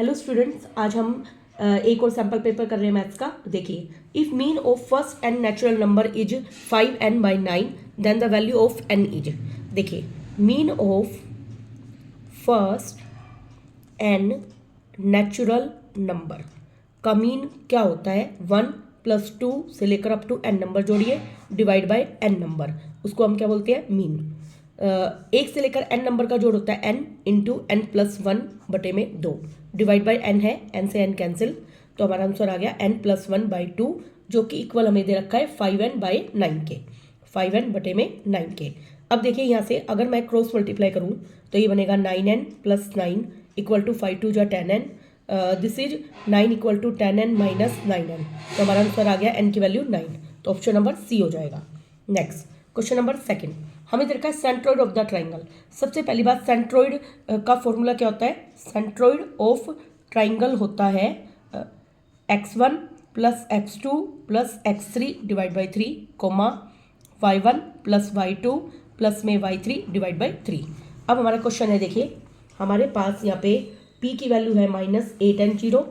Hello students, आज हम एक और सैम्पल पेपर कर रहे हैं मैथ्स का। देखिए, if mean of first n natural number is 5n/9 then the value of n is. देखिए, mean of first n natural number का मीन क्या होता है? 1 + 2 से लेकर अप टू n नंबर जोड़िए डिवाइड बाय n नंबर, उसको हम क्या बोलते हैं? मीन। एक से लेकर n नंबर का जोड़ होता है n into n+1/2 divide by n है, n से n कैंसिल, तो हमारा आंसर आ गया n+1/2 जो कि इक्वल हमें दे रखा है 5n/9 के, 5n/9 के। अब देखिए यहाँ से अगर मैं क्रॉस मल्टीप्लाई करूँ तो ये बनेगा 9n + 9 equal to 5 2 10n, this is 9 equal to 10n minus 9n, तो हमारा आंसर आ गया n की वैल्यू 9, तो ऑप्शन नंबर सी हो जाएगा। नेक्स्ट क्वेश्चन नंबर सेकंड, हमें दे रखा है सेंट्रोइड ऑफ द ट्राइंगल। सबसे पहली बात, सेंट्रोइड का फॉर्मूला क्या होता है? सेंट्रोइड ऑफ ट्राइंगल होता है x1 + x2 + x3 divide by 3, coma y1 + y2 plus में y3 डिवाइड बाई 3। अब हमारा क्वेश्चन है, देखिए हमारे पास यहाँ पे p की वैल्यू है -8n0,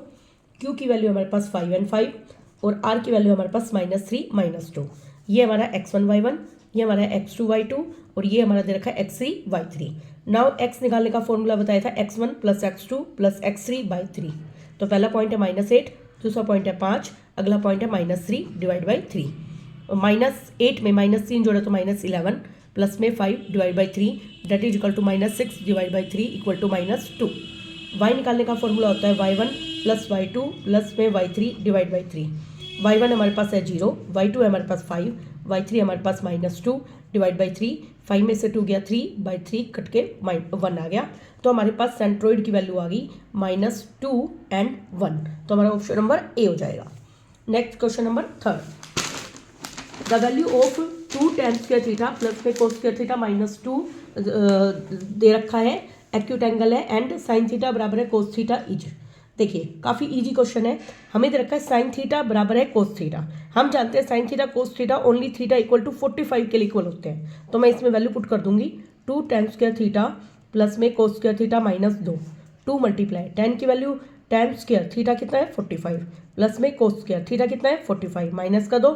q की वैल्यू हमारे पास 5n5 और r की वैल्यू हमारे पास -3 -2। ये हमारा x1 y1, ये हमारा x2 y2 और ये हमारा दे रखा है x3 y3। नाउ x निकालने का फॉर्मूला बताया था x1 + x2 + x3/3। तो पहला पॉइंट है -8, दूसरा पॉइंट है 5, अगला पॉइंट है -3 डिवाइड बाई 3। -8 में -3 जोड़े तो -11 प्लस में 5 divide by 3 that is equal to -6 divide by 3 equal to -2। y निकालने का फॉर्मूला होता है y1 + y2 प्लस में y3 डिवाइड बाई 3। y1 हमारे पास है 0, y2 है हमारे पास 5, y3 हमारे पास -2 डिवाइड बाई 3, 5 में से 2 गया 3/3 कट के 1 आ गया, तो हमारे पास सेंट्रोइड की वैल्यू आ गई -2 and 1, तो हमारा ऑप्शन नंबर ए हो जाएगा। Next question number third, the value of 2 tan² theta plus में cos² थीटा -2 दे रखा है, एक्यूट एंगल है एंड sin थीटा बराबर है cos थीटा इज। देखिए काफ़ी इजी क्वेश्चन है, हमें दे रखा है sin थीटा बराबर है cos थीटा। हम जानते हैं sin theta cos theta only theta equal to 45 के लिए इक्वल होते हैं, तो मैं इसमें वैल्यू पुट कर दूंगी 2 tan² थीटा प्लस में cos² थीटा -2, 2 मल्टीप्लाई tan की वैल्यू tan² थीटा कितना है 45 प्लस में cos² थीटा कितना है 45 माइनस का 2,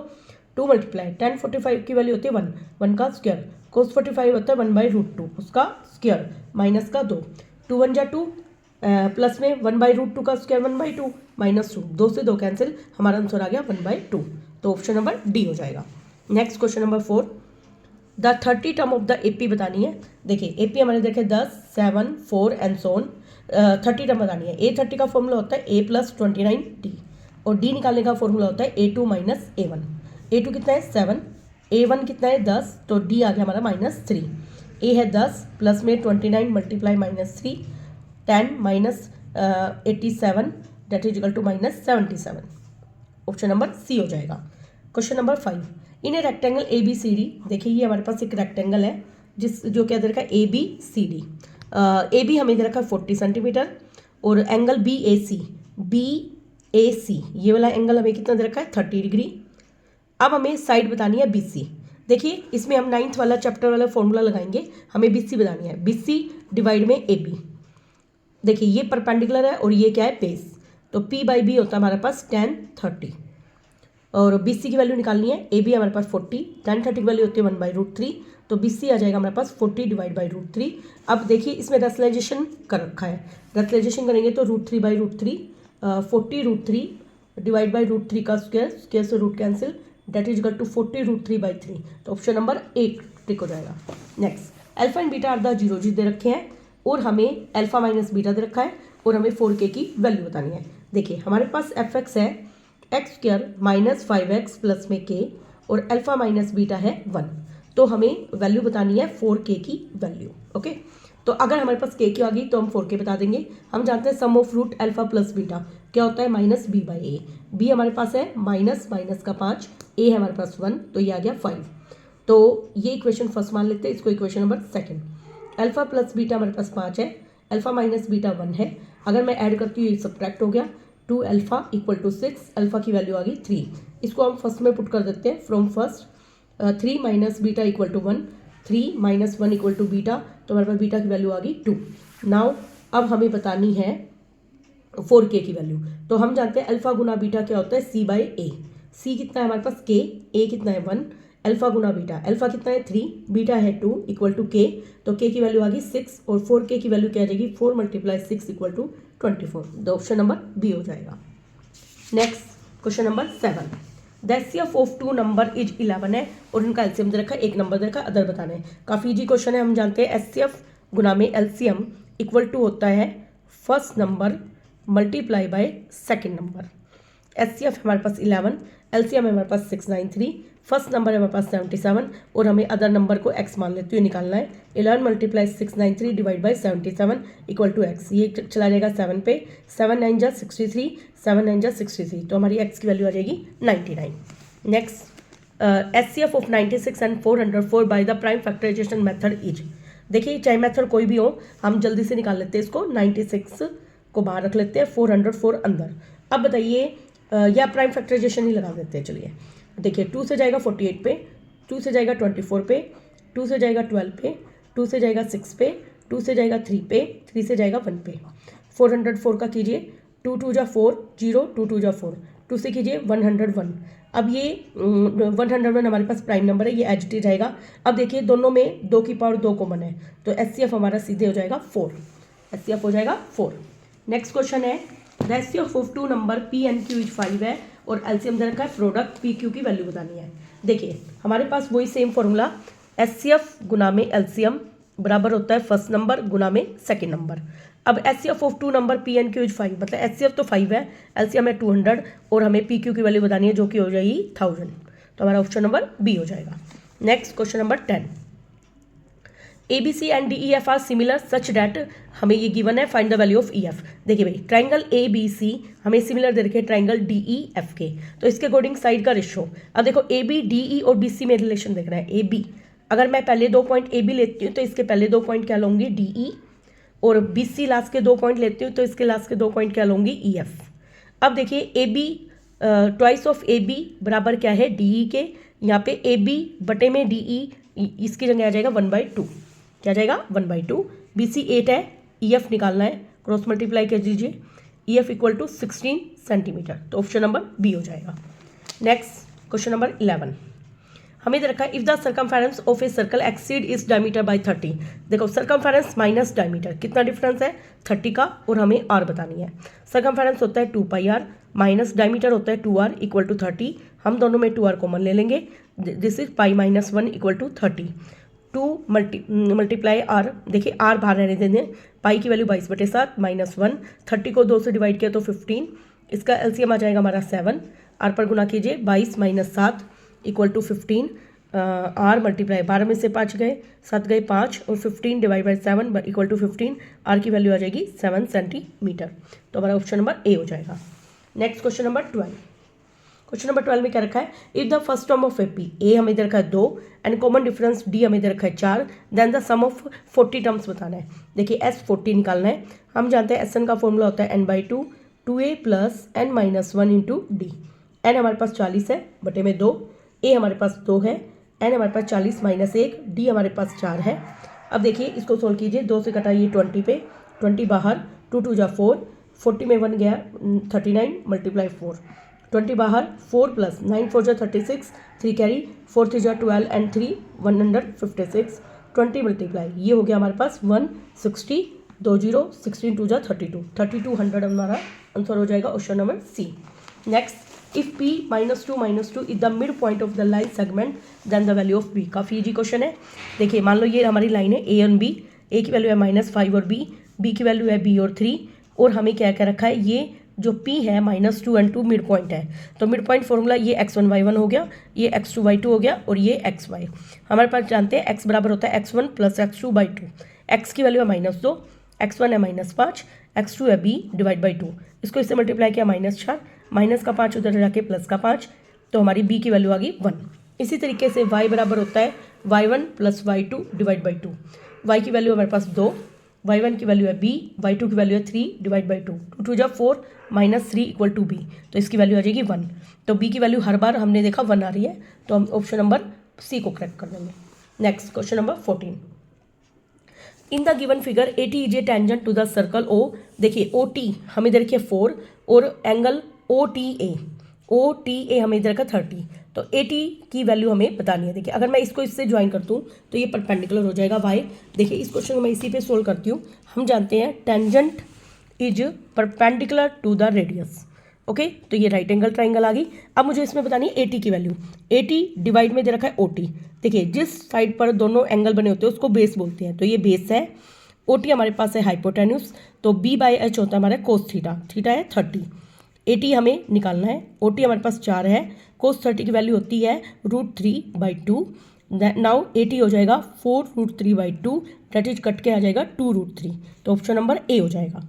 2 मल्टीप्लाई tan 45 की वैल्यू होती है 1, 1 का स्क्वायर, cos 45 होता है 1/√2 उसका स्क्वायर माइनस का 2, 2 1 जा 2 प्लस में 1/√2 का स्क्वायर 1/2 -2, 2 से 2 कैंसिल, हमारा आंसर आ गया 1/2, तो ऑप्शन नंबर डी हो जाएगा। Next question number 4, the 30 term of the AP बतानी है। देखिए एपी हमारे देखे 10 7 4 एंड सो ऑन, 30 टर्म बतानी है। A30 का फॉर्मूला होता है a + 29d और d निकालने का फॉर्मूला होता है a2 - a1। a2 कितना है 7, a1 कितना है 10, तो d आ गया हमारा -3। a है 10 प्लस में 29 multiply -3 10 - 87 that is equal to -77, option number C हो जाएगा। Question number 5, in a rectangle ABCD, देखिए ये हमारे पास एक रेक्टेंगल है जो क्या दे रखा है ABCD। AB हमें दे रखा है 40 सेंटीमीटर और एंगल BAC ये वाला एंगल हमें कितना दे रखा है 30 डिग्री। अब हमें साइड बतानी है BC। देखिए इसमें हम 9th वाला चैप्टर वाला फॉर्मूला लगाएंगे, हमें BC बतानी है, BC डिवाइड में AB। देखिए ये परपेंडिकुलर है और ये क्या है बेस, तो P/B होता है हमारे पास tan 30 और BC की वैल्यू निकालनी है। AB हमारे पास 40, tan 30 की वैल्यू होती है 1/√3, तो BC आ जाएगा हमारे पास 40 डिवाइड बाई √3। अब देखिए इसमें रेशनलाइजेशन कर रखा है, रेशनलाइजेशन करेंगे तो √3/√3 40√3 डिवाइड बाई √3 का स्क्वायर से root cancel that is equal to 40√3/3, तो ऑप्शन नंबर ए टिक हो जाएगा। Next, alpha and beta are the zero जी दे रखे हैं और हमें अल्फा माइनस बीटा दे रखा है और हमें 4k की वैल्यू बतानी है। देखिए हमारे पास fx है x² - 5x प्लस में k और अल्फा माइनस बीटा है 1, तो हमें वैल्यू बतानी है 4k की वैल्यू। ओके, तो अगर हमारे पास k की आ गई तो हम 4k बता देंगे। हम जानते हैं sum of root alpha plus beta क्या होता है -b/a। b हमारे पास है माइनस का 5, a है हमारे पास 1, तो ये आ गया 5, तो ये इक्वेशन फर्स्ट मान लेते हैं, इसको equation number second. Alpha plus beta हमारे पास 5 है, अल्फा माइनस बीटा 1 है, अगर मैं ऐड करती हूँ ये सब्ट्रैक्ट हो गया, 2 अल्फा इक्वल टू 6, अल्फा की वैल्यू आ गई 3, इसको हम फर्स्ट में पुट कर देते हैं from first, 3 minus beta equal to 1, 3 - 1 equal to beta, तो हमारे पास बीटा की वैल्यू आ गई 2। नाउ अब हमें बतानी है 4k की वैल्यू। तो हम जानते हैं अल्फा गुना बीटा क्या होता है, c बाई ए। c कितना है हमारे पास k, a कितना है 1, अल्फा गुना बीटा, अल्फा कितना है 3, बीटा है 2 इक्वल टू k। तो k की वैल्यू आ गई 6 और 4k की वैल्यू क्या आ जाएगी 4 × 6 इक्वल टू 24। तो ऑप्शन नंबर बी हो जाएगा। Next question number 7, the HCF of 2 number is 11 है और उनका एलसीएम दे रखा है, एक नंबर दे रखा है, अदर बताना है। काफ़ी इजी क्वेश्चन है। हम जानते हैं HCF गुना में एलसीएम इक्वल टू होता है first number multiply by second number. HCF हमारे पास 11, एलसीएम है हमारे पास 693, फर्स्ट नंबर है हमारे पास 77 और हमें अदर नंबर को x मान लेते हुए निकालना है। 11 × 693 divide by 77 equal to x। ये चला जाएगा 7 पे, 7 9 जा 63, 7 9 जा 63, तो हमारी x की वैल्यू आ जाएगी 99। Next HCF of 96 and 404 by the prime factorisation method is. देखिए चाहे मेथड कोई भी हो, हम जल्दी से निकाल लेते हैं इसको। 96 को बाहर रख लेते हैं, 404 अंदर। अब बताइए या प्राइम फैक्टराइजेशन ही लगा देते हैं। चलिए देखिए 2 से जाएगा 48 पे, 2 से जाएगा 24 पे, 2 से जाएगा 12 पे, 2 से जाएगा 6 पे, 2 से जाएगा 3 पे, 3 से जाएगा 1 पे। 404 का कीजिए, 2 2 जा 4, 0, 2 2 जा 4, 2 से कीजिए 101। अब ये 101 हमारे पास प्राइम नंबर है, ये एच टी रहेगा। अब देखिए दोनों में 2 की पावर 2 कॉमन है, तो HCF हमारा सीधे हो जाएगा 4। HCF हो जाएगा 4। नेक्स्ट क्वेश्चन है, the HCF of 2 number P and Q is 5 है और एलसीएम दे रखा है, प्रोडक्ट PQ की वैल्यू बतानी है। देखिए हमारे पास वही सेम फॉर्मूला, HCF गुना में एलसीएम बराबर होता है फर्स्ट नंबर गुना में सेकंड नंबर। अब HCF of 2 number P and Q is 5, मतलब HCF तो 5 है, एलसीएम है 200 और हमें PQ की वैल्यू बतानी है जो कि हो जाएगी 1000। तो हमारा ऑप्शन नंबर बी हो जाएगा। Next question number 10, ABC and DEF are similar such that, हमें ये गिवन है, find the value of EF। देखिए भाई ट्राइंगल ABC हमें सिमिलर दे रखे ट्राइंगल DEF के, तो इसके अकॉर्डिंग साइड का रेशो। अब देखो AB DE और BC में रिलेशन देख रहे हैं। AB अगर मैं पहले 2 पॉइंट AB लेती हूँ तो इसके पहले 2 पॉइंट क्या लूँगी DE, और BC लास्ट के 2 पॉइंट लेती हूँ तो इसके लास्ट के 2 पॉइंट क्या लूँगी EF। अब देखिए AB ट्वाइस ऑफ AB बराबर क्या है DE के, यहाँ पे AB बटे में DE, इसकी जगह आ जाएगा 1/2। क्या जाएगा 1/2। BC 8 है, EF निकालना है, क्रॉस मल्टीप्लाई कर दीजिए, EF इक्वल टू 16 सेंटीमीटर। तो ऑप्शन नंबर बी हो जाएगा। नेक्स्ट क्वेश्चन नंबर 11, हमें दे रखा है, if the circumference of a circle exceed इस डायमीटर बाय 30। देखो सर्कमफेरेंस माइनस डायमीटर, कितना डिफरेंस है 30 का, और हमें r बतानी है। सर्कमफेरेंस होता है 2πr माइनस डायमीटर होता है 2r इक्वल टू 30। हम दोनों में 2r कॉमन ले लेंगे, this is π-1 equal to 30। 2 multiply r, देखिए r बाहर रहने देंगे, पाई की वैल्यू 22/7 -1, 30 को 2 से डिवाइड किया तो 15, इसका एलसीएम आ जाएगा हमारा 7, r पर गुना कीजिए 22 - 7 इक्वल टू 15, r मल्टीप्लाई 12 में से 5 गए, 7 गए 5 और 15 divide by 7 equal to 15, r की वैल्यू आ जाएगी 7 सेंटीमीटर। तो हमारा ऑप्शन नंबर ए हो जाएगा। Next question number 12, question number 12 में क्या रखा है, if the first term of AP ए हमें दे रखा है 2 एंड कॉमन डिफरेंस D हमें दे रखा है 4, then the sum of 40 terms बताना है। देखिए S40 निकालना है। हम जानते हैं SN का फॉर्मूला होता है n/2 2a + n-1 × D। n हमारे पास 40 है बटे में 2, a हमारे पास 2 है, n हमारे पास 40 - 1, D हमारे पास 4 है। अब देखिए इसको सोल्व कीजिए, 2 से कटाइए 20 पे, 20 बाहर, 2 2 जा 4, 40 में 1 गया 39 × 4, 20 बाहर, 4 + 9 4 जा 36, 3 कैरी, 4 3 जा 12 एंड 3 156, 20 मल्टीप्लाई, ये हो गया हमारे पास 160, 20 16 2 जा 32, 3200 हमारा आंसर हो जाएगा option number C. Next, if P -2 is the mid point of the line segment then the value of B। काफ़ी इजी क्वेश्चन है। देखिए मान लो ये हमारी लाइन है A और B, A की वैल्यू है -5 और B की वैल्यू है B और 3, और हमें क्या क्या रखा है, ये जो P है -2 और 2 मिड पॉइंट है। तो मिड पॉइंट फॉर्मूला ये x1 y1 हो गया, ये x2 y2 हो गया और ये xy। हमारे पास जानते हैं x बराबर होता है x1 + x2/2। x की वैल्यू है -2, x1 है -5, x2 है b डिवाइड बाई 2। इसको इससे मल्टीप्लाई किया -4, माइनस का 5 उधर जाके प्लस का 5, तो हमारी b की वैल्यू आ गई 1। इसी तरीके से y बराबर होता है y1 + y2 divide by 2। y की वैल्यू हमारे पास 2, y1 की वैल्यू है b, y2 की वैल्यू है 3 डिवाइड बाई 2, 2 2 जा 4 -3 इक्वल टू b, तो इसकी वैल्यू आ जाएगी 1। तो b की वैल्यू हर बार हमने देखा 1 आ रही है, तो हम ऑप्शन नंबर सी को करेक्ट कर देंगे। Next question number 14, in the given figure A T is a tangent to the circle O. देखिए ओ टी हमें इधर रखिए 4 और एंगल ओ टी ए हमें इधर का 30। तो ए टी की वैल्यू हमें बतानी है। देखिए अगर मैं इसको इससे ज्वाइन करती हूँ तो ये परपेंडिकुलर हो जाएगा वाई। देखिए इस क्वेश्चन को मैं इसी पे सोल्व करती हूँ। हम जानते हैं tangent is perpendicular to the radius. Okay, तो ये राइट एंगल ट्राइंगल आ गई। अब मुझे इसमें बतानी है ए टी की वैल्यू। ए टी डिवाइड में दे रखा है ओ टी। देखिए जिस साइड पर दोनों एंगल बने होते हैं उसको बेस बोलते हैं, तो ये बेस है। ओ टी हमारे पास है हाइपोटेन्यूस, तो बी बाई एच होता है हमारा कोस थीटा। थीटा है 30। ए टी हमें निकालना है। ओ टी हमारे पास 4 है। कोस 30 की वैल्यू होती है √3/2। नाउ ए टी हो जाएगा 4√3/2, डेट इज कट के आ जाएगा 2√3। तो ऑप्शन नंबर ए हो जाएगा।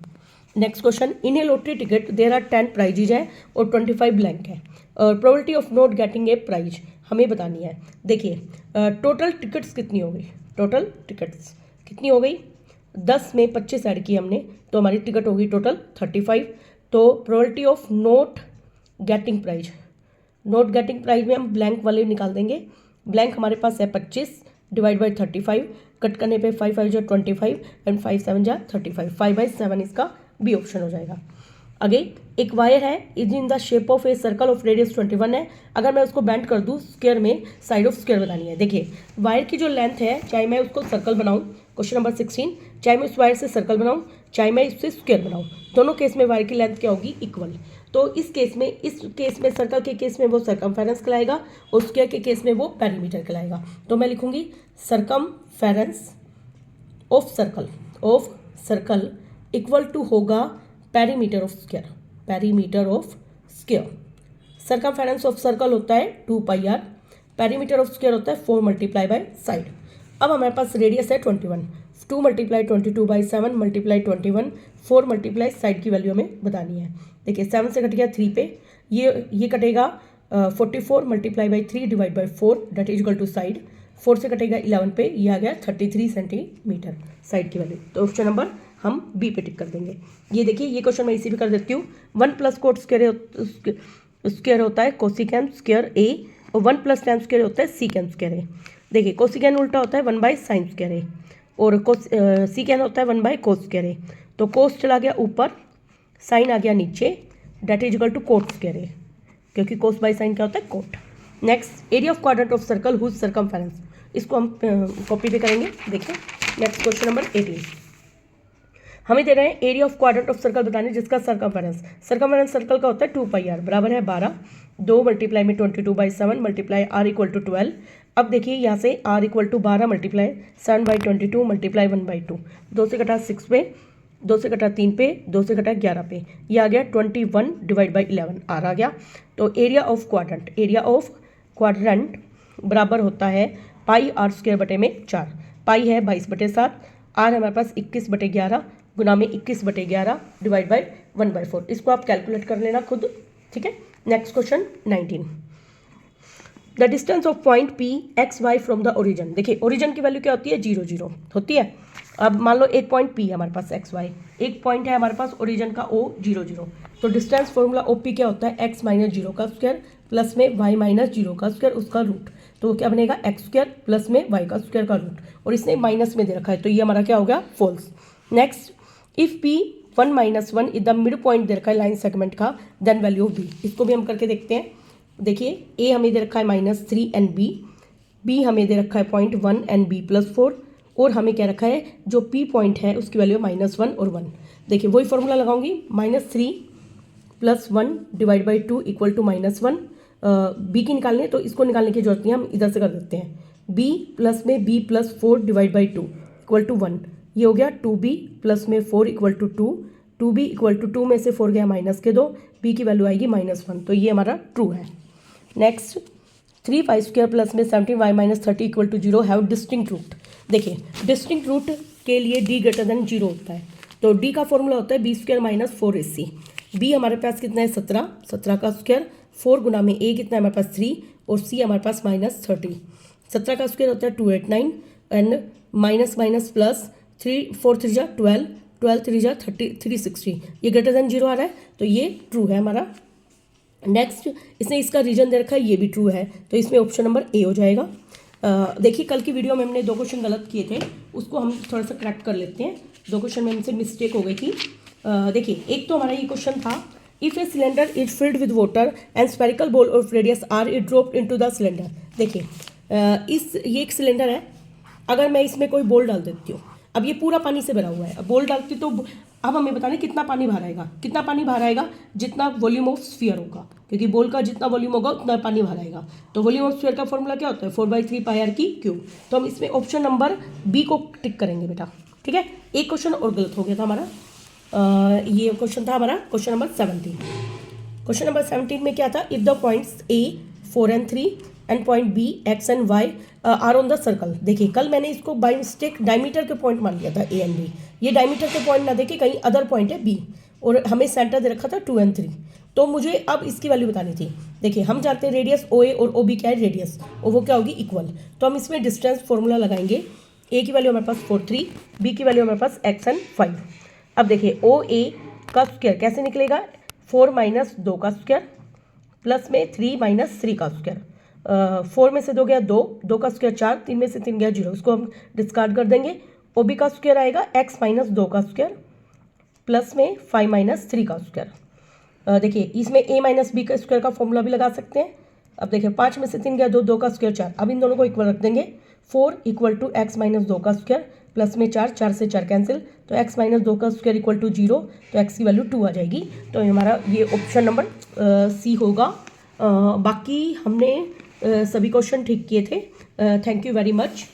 Next question, in a lottery ticket there are 10 prizes है और 25 ब्लैंक है और probability of not getting a prize हमें बतानी है। देखिए टोटल टिकट्स कितनी हो गई, टोटल टिकट्स कितनी हो गई, 10 में 25 ऐड की हमने तो हमारी टिकट होगी टोटल 35। तो probability of not getting prize, not getting prize में हम ब्लैंक वाले निकाल देंगे। ब्लैंक हमारे पास है 25 डिवाइड बाई 35, कट करने पे 5 5 = 25 एंड 5 7 = 35। 5/7 इसका बी ऑप्शन हो जाएगा। आगे एक वायर है, is in the shape of a circle of radius 21 है। अगर मैं उसको बेंड कर दूँ स्क्वायर में, साइड ऑफ स्क्वायर बतानी है। देखिए वायर की जो लेंथ है, चाहे मैं उसको सर्कल बनाऊँ, क्वेश्चन नंबर 16, चाहे मैं उस वायर से सर्कल बनाऊँ, चाहे मैं इससे स्क्वायर बनाऊँ, दोनों केस में वायर की लेंथ क्या होगी, इक्वल। तो इस केस में सर्कल के केस में वो सर्कमफेरेंस कहलाएगा और स्क्वायर के केस में वो पेरीमीटर कहलाएगा। तो मैं लिखूंगी circumference of circle equal to होगा perimeter of square, perimeter of square. Circumference of circle होता है 2πr, पेरीमीटर ऑफ स्क्वायर होता है 4 × साइड। अब हमारे पास रेडियस है 21, 2 × 22/7 × 21, 4 × साइड की वैल्यू हमें बतानी है। देखिए 7 से कट गया 3 पे, ये कटेगा 44 × 3 divide by 4 that is equal to side. 4 से कटेगा 11 पे, ये आ गया 33 सेंटीमीटर साइड की वैल्यू। तो ऑप्शन नंबर हम बी पे टिक कर देंगे। ये देखिए ये क्वेश्चन मैं इसी पे कर देती हूँ। 1 + कोट स्क्वायर होता है कोसिकेन स्क्वायर ए और 1 + टैन स्क्वायर होता है सीकेन स्क्वायर ए। देखिए कोसिकेन उल्टा होता है 1/sin स्क्वायर ए और सीकेन होता है 1/cos स्क्वायर ए। तो कोस चला गया ऊपर, साइन आ गया नीचे, that is equal to cot square A, क्योंकि कोस बाई साइन क्या होता है, cot. Next area of quadrant of circle whose circumference, इसको हम कॉपी पे करेंगे। देखिए नेक्स्ट क्वेश्चन नंबर 18, हमें दे रहे हैं area of quadrant of circle बताने जिसका सर्कमफेरेंस सर्कल का होता है 2πr बराबर है 12, 2 × 22/7 × r = 12। अब देखिए यहाँ से r = 12 × 7/22 × 1/2, 2 से कटा 6 पे, 2 से कटा 3 पे, 2 से कटा 11 पे, ये आ गया 21 डिवाइड बाई 11 r आ गया। तो एरिया ऑफ क्वाड्रेंट बराबर होता है πr² बटे में 4। पाई है 22/7, r हमारे पास 21/11 गुना में 21/11 डिवाइड बाई 1/4। इसको आप कैलकुलेट कर लेना खुद, ठीक है। Next question 19, the distance of point P X Y from the origin. देखिए ओरिजिन की वैल्यू क्या होती है, 0 0 होती है। अब मान लो एक पॉइंट पी है हमारे पास एक्स वाई, एक पॉइंट है हमारे पास ओरिजिन का ओ 0 0। तो डिस्टेंस फॉर्मूला ओ पी क्या होता है, x - 0 का स्क्वायर प्लस में y - 0 का स्क्वायर उसका रूट। तो क्या बनेगा x² प्लस में y का स्क्वायर का रूट, और इसने माइनस में दे रखा है तो ये हमारा क्या हो गया, false. Next if p 1 - 1 is the mid point दे रखा है लाइन सेगमेंट का, देन वैल्यू ऑफ b। इसको भी हम करके देखते हैं। देखिए a हमें दे रखा है -3 एंड b हमें दे रखा है 0.1 एंड b + 4, और हमें क्या रखा है जो p पॉइंट है उसकी वैल्यू -1 और 1। देखिए वही फॉर्मूला लगाऊंगी, -3 + 1 डिवाइड बाई 2 = -1। b की निकालनी है तो इसको निकालने की जरूरत नहीं है, हम इधर से कर देते हैं। b प्लस में b + 4 डिवाइड बाई 2 = 1, ये हो गया 2b प्लस में 4 = 2, 2b = 2 में से 4 गया माइनस के 2, b की वैल्यू आएगी -1, तो ये हमारा ट्रू है। नेक्स्ट 3y² प्लस में 17y - 30 = 0 हैव डिस्टिंक्ट रूट। देखिए डिस्टिंक्ट रूट के लिए d > 0 होता है, तो d का फॉर्मूला होता है b² - 4ac। b हमारे पास कितना है 17 का स्क्वायर, 4 गुना में a कितना है हमारे पास 3 और c हमारे पास -30। 17 का स्क्वायर होता है 289 एंड माइनस प्लस 3 4 3 = 12, 12 3 = 30 360, ये > 0 आ रहा है तो ये ट्रू है हमारा। नेक्स्ट इसने इसका रीजन दे रखा है, ये भी ट्रू है, तो इसमें ऑप्शन नंबर ए हो जाएगा। देखिए कल की वीडियो में हमने 2 क्वेश्चन गलत किए थे, उसको हम थोड़ा सा करेक्ट कर लेते हैं। 2 क्वेश्चन में हमसे मिस्टेक हो गई थी। देखिए एक तो हमारा ये क्वेश्चन था, if a cylinder is filled with water and spherical ball of radius R it drop into the cylinder. देखिए ये एक सिलेंडर है, अगर मैं इसमें कोई बॉल डाल देती हूँ, अब ये पूरा पानी से भरा हुआ है, अब बॉल डालती तो अब हमें बताना कितना पानी बाहर आएगा। कितना पानी बाहर आएगा? जितना वॉल्यूम ऑफ स्फीयर होगा, क्योंकि बॉल का जितना वॉल्यूम होगा उतना पानी बाहर आएगा। तो वॉल्यूम ऑफ स्फीयर का फॉर्मूला क्या होता है? 4/3 पाई r की क्यूब। तो हम इसमें ऑप्शन नंबर बी को टिक करेंगे बेटा, ठीक है। एक क्वेश्चन और गलत हो गया था हमारा। ये क्वेश्चन था हमारा क्वेश्चन नंबर 17। क्वेश्चन नंबर 17 में क्या था? If the points A 4 and 3 and point B X and Y are on the circle. देखिए कल मैंने इसको बाई मिस्टेक डायमीटर के पॉइंट मान लिया था A and B। ये डायमीटर के पॉइंट ना देखे, कहीं अदर पॉइंट है B, और हमें सेंटर दे रखा था 2 and 3। तो मुझे अब इसकी वैल्यू बतानी थी। देखिए हम जानते हैं रेडियस OA और OB क्या है? रेडियस, और वो क्या होगी? इक्वल। तो हम इसमें डिस्टेंस फॉर्मूला लगाएंगे। A की वैल्यू हमारे पास 4 3, B की वैल्यू हमारे पास X and 5। अब देखिए OA का स्क्वायर कैसे निकलेगा? 4 - 2 का स्क्वायर प्लस में 3 - 3 का स्क्वायर। 4 में से 2 गया 2, 2 का स्क्वायर 4, 3 में से 3 गया 0, उसको हम डिस्कार्ड कर देंगे। OB का स्क्वायर आएगा x - 2 का स्क्वायर प्लस में 5 - 3 का स्क्वायर। देखिए इसमें A - B का स्क्वायर का फॉर्मूला भी लगा सकते हैं। अब देखिए 5 में से 3 गया 2, 2 का स्क्वायर 4, अब इन दोनों को इक्वल रख देंगे। 4 = x - 2 का स्क्वायर प्लस में 4, 4 से 4 कैंसिल, तो x - 2 का स्क्वायर इक्वल टू 0, तो x की वैल्यू 2 आ जाएगी। तो हमारा ये ऑप्शन नंबर सी होगा। बाकी हमने सभी क्वेश्चन ठीक किए थे। Thank you very much.